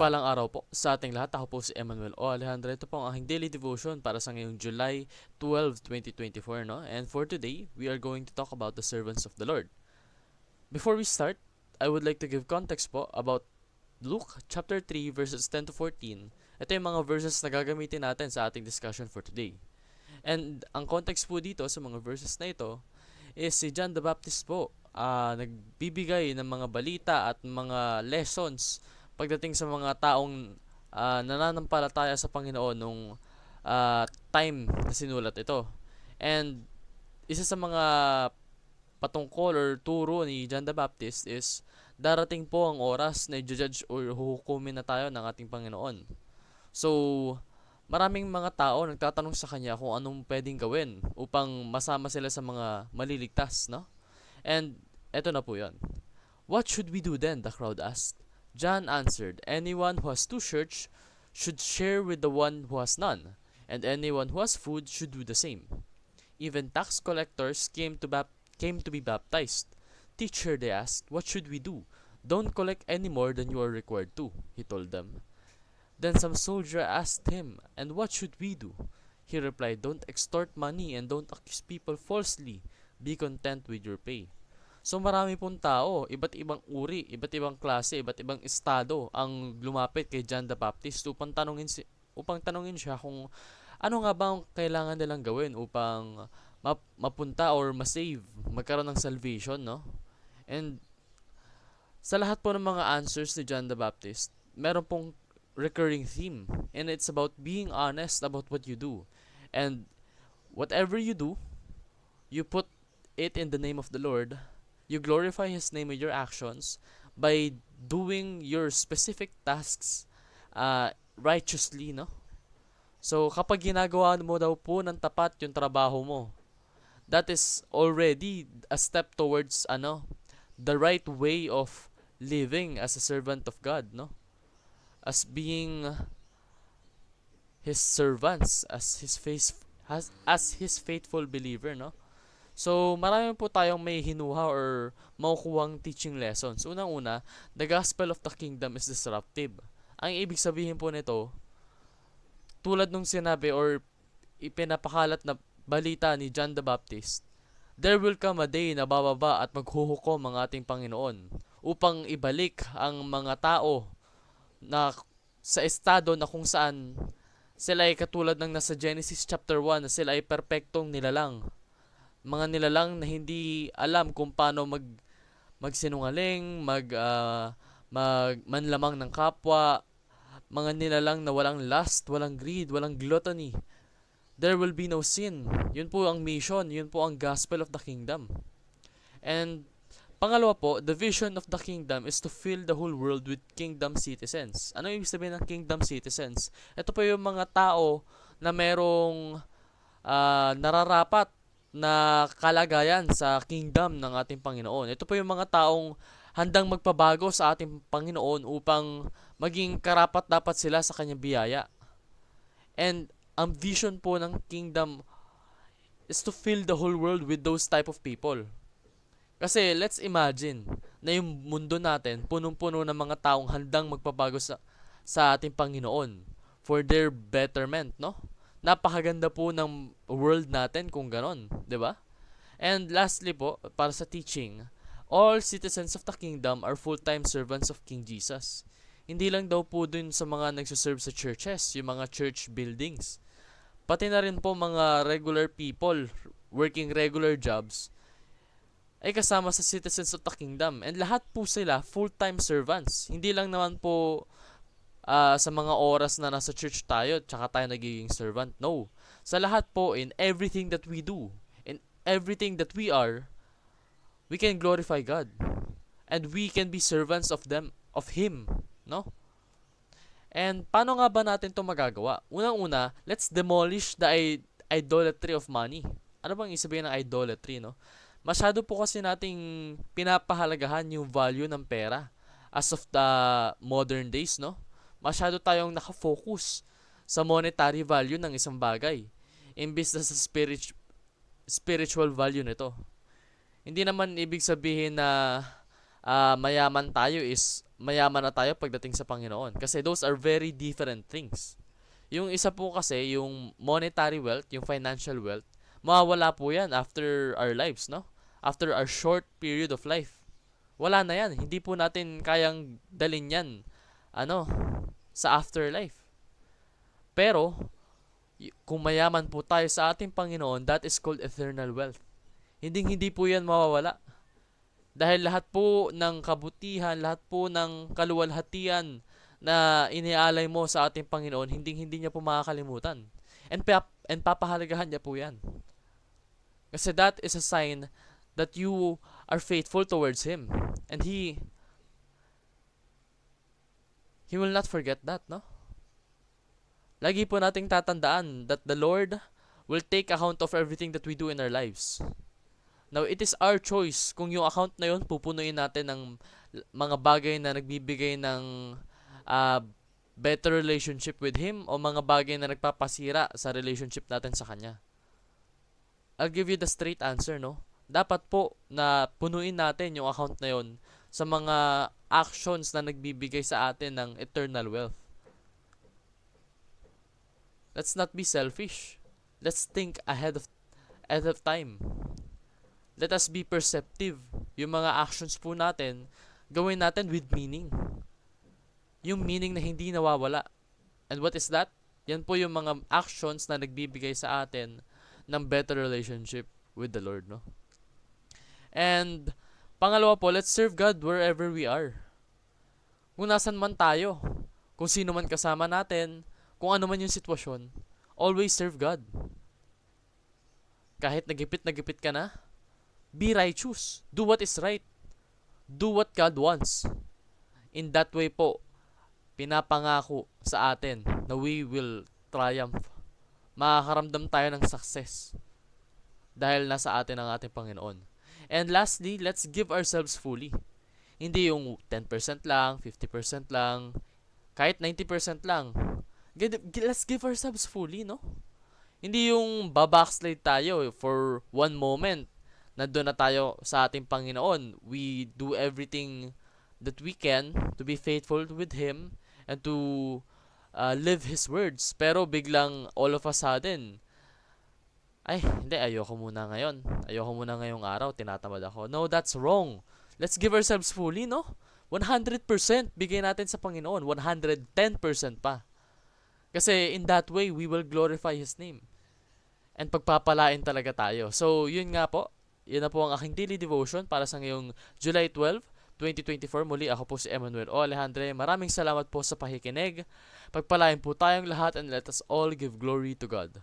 Mapagpalang araw po sa ating lahat. Ako po si Emmanuel O. Alejandro. Ito po ang aking daily devotion para sa ngayong July 12, 2024. No? And for today, we are going to talk about the servants of the Lord. Before we start, I would like to give context po about Luke chapter 3 verses 10 to 14. Ito yung mga verses na gagamitin natin sa ating discussion for today. And ang context po dito sa mga verses na ito is si John the Baptist po nagbibigay ng mga balita at mga lessons pagdating sa mga taong nananampalataya sa Panginoon nung time na sinulat ito. And isa sa mga patungkol or turo ni John the Baptist is darating po ang oras na i-judge or huhukumin na tayo ng ating Panginoon. So, maraming mga tao nagtatanong sa kanya kung anong pwedeng gawin upang masama sila sa mga maliligtas, no? And eto na po 'yon. What should we do then? The crowd asked. John answered, anyone who has two shirts should share with the one who has none, and anyone who has food should do the same. Even tax collectors came to be baptized. Teacher, they asked, what should we do? Don't collect any more than you are required to, he told them. Then some soldier asked him, and what should we do? He replied, don't extort money and don't accuse people falsely. Be content with your pay. So marami pong tao, iba't ibang uri, iba't ibang klase, iba't ibang estado ang lumapit kay John the Baptist upang tanungin siya kung ano nga ba ang kailangan nilang gawin upang mapunta or masave, magkaroon ng salvation, no? And sa lahat po ng mga answers ni John the Baptist, meron pong recurring theme, and it's about being honest about what you do. And whatever you do, you put it in the name of the Lord. You glorify His name with your actions by doing your specific tasks righteously, no? So, kapag ginagawa mo daw po ng tapat yung trabaho mo, that is already a step towards the right way of living as a servant of God, no? As being His servants, as His faithful believer, no? So, marami po tayong may hinuha or makukuhang teaching lessons. Unang-una, the gospel of the kingdom is disruptive. Ang ibig sabihin po nito, tulad nung sinabi or ipinapakalat na balita ni John the Baptist, there will come a day na bababa at maghuhukom ang ating Panginoon upang ibalik ang mga tao na sa estado na kung saan sila ay katulad ng nasa Genesis chapter 1 na sila ay perpektong nilalang. Mga nilalang na hindi alam kung paano magsinungaling, manlamang ng kapwa, mga nilalang na walang lust, walang greed, walang gluttony. There will be no sin. Yun po ang mission, yun po ang gospel of the kingdom. And pangalawa po, the vision of the kingdom is to fill the whole world with kingdom citizens. Ano yung ibig sabihin ng kingdom citizens? Ito po yung mga tao na merong nararapat na kalagayan sa kingdom ng ating Panginoon. Ito po yung mga taong handang magpabago sa ating Panginoon upang maging karapat-dapat sila sa kanyang biyaya. And ang vision po ng kingdom is to fill the whole world with those type of people. Kasi let's imagine na yung mundo natin punong-puno ng mga taong handang magpabago sa ating Panginoon for their betterment, no? Napakaganda po ng world natin kung ganon, 'di ba? And lastly po, para sa teaching, all citizens of the kingdom are full-time servants of King Jesus. Hindi lang daw po dun sa mga nagsuserve sa churches, yung mga church buildings. Pati na rin po mga regular people working regular jobs ay kasama sa citizens of the kingdom. And lahat po sila full-time servants. Hindi lang naman po sa mga oras na nasa church tayo, tsaka tayo nagiging servant. No. Sa lahat po, in everything that we do, in everything that we are, we can glorify God. And we can be servants of Him. No? And paano nga ba natin ito magagawa? Unang-una, let's demolish the idolatry of money. Ano bang isabihin ng idolatry, no? Masyado po kasi nating pinapahalagahan yung value ng pera as of the modern days, no? Masyado tayong nakafocus sa monetary value ng isang bagay imbis na sa spiritual value nito. Hindi naman ibig sabihin na mayaman tayo is mayaman na tayo pagdating sa Panginoon. Kasi those are very different things. Yung isa po kasi, yung monetary wealth, yung financial wealth, mawawala po yan after our lives, no? After our short period of life. Wala na yan. Hindi po natin kayang dalin yan, ano, sa afterlife. Pero, kung mayaman po tayo sa ating Panginoon, that is called eternal wealth. Hindi po yan mawawala. Dahil lahat po ng kabutihan, lahat po ng kaluwalhatian na inialay mo sa ating Panginoon, hindi niya po makakalimutan. And papahalagahan niya po yan. Kasi that is a sign that you are faithful towards Him. And He will not forget that, no? Lagi po nating tatandaan that the Lord will take account of everything that we do in our lives. Now, it is our choice kung yung account na yun pupunuin natin ng mga bagay na nagbibigay ng better relationship with Him o mga bagay na nagpapasira sa relationship natin sa Kanya. I'll give you the straight answer, no? Dapat po na punuin natin yung account na yun sa mga actions na nagbibigay sa atin ng eternal wealth. Let's not be selfish. Let's think ahead of time. Let us be perceptive. Yung mga actions po natin, gawin natin with meaning. Yung meaning na hindi nawawala. And what is that? Yan po yung mga actions na nagbibigay sa atin ng better relationship with the Lord, no? And pangalawa po, let's serve God wherever we are. Kung nasan man tayo, kung sino man kasama natin, kung ano man yung sitwasyon, always serve God. Kahit nagipit ka na, be righteous. Do what is right. Do what God wants. In that way po, pinapangako sa atin na we will triumph. Makakaramdam tayo ng success dahil nasa atin ang ating Panginoon. And lastly, let's give ourselves fully. Hindi yung 10% lang, 50% lang, kahit 90% lang. Let's give ourselves fully, no? Hindi yung babackslide tayo for one moment. Nandun na tayo sa ating Panginoon. We do everything that we can to be faithful with Him and to live His words. Pero biglang all of a sudden, hindi, ayoko muna ngayon. Ayoko muna ngayong araw, tinatamad ako. No, that's wrong. Let's give ourselves fully, no? 100% bigay natin sa Panginoon. 110% pa. Kasi in that way, we will glorify His name. And pagpapalain talaga tayo. So, yun nga po. Yun na po ang aking daily devotion para sa ngayong July 12, 2024. Muli ako po si Emmanuel O. Alejandre. Maraming salamat po sa pakikinig. Pagpalain po tayong lahat and let us all give glory to God.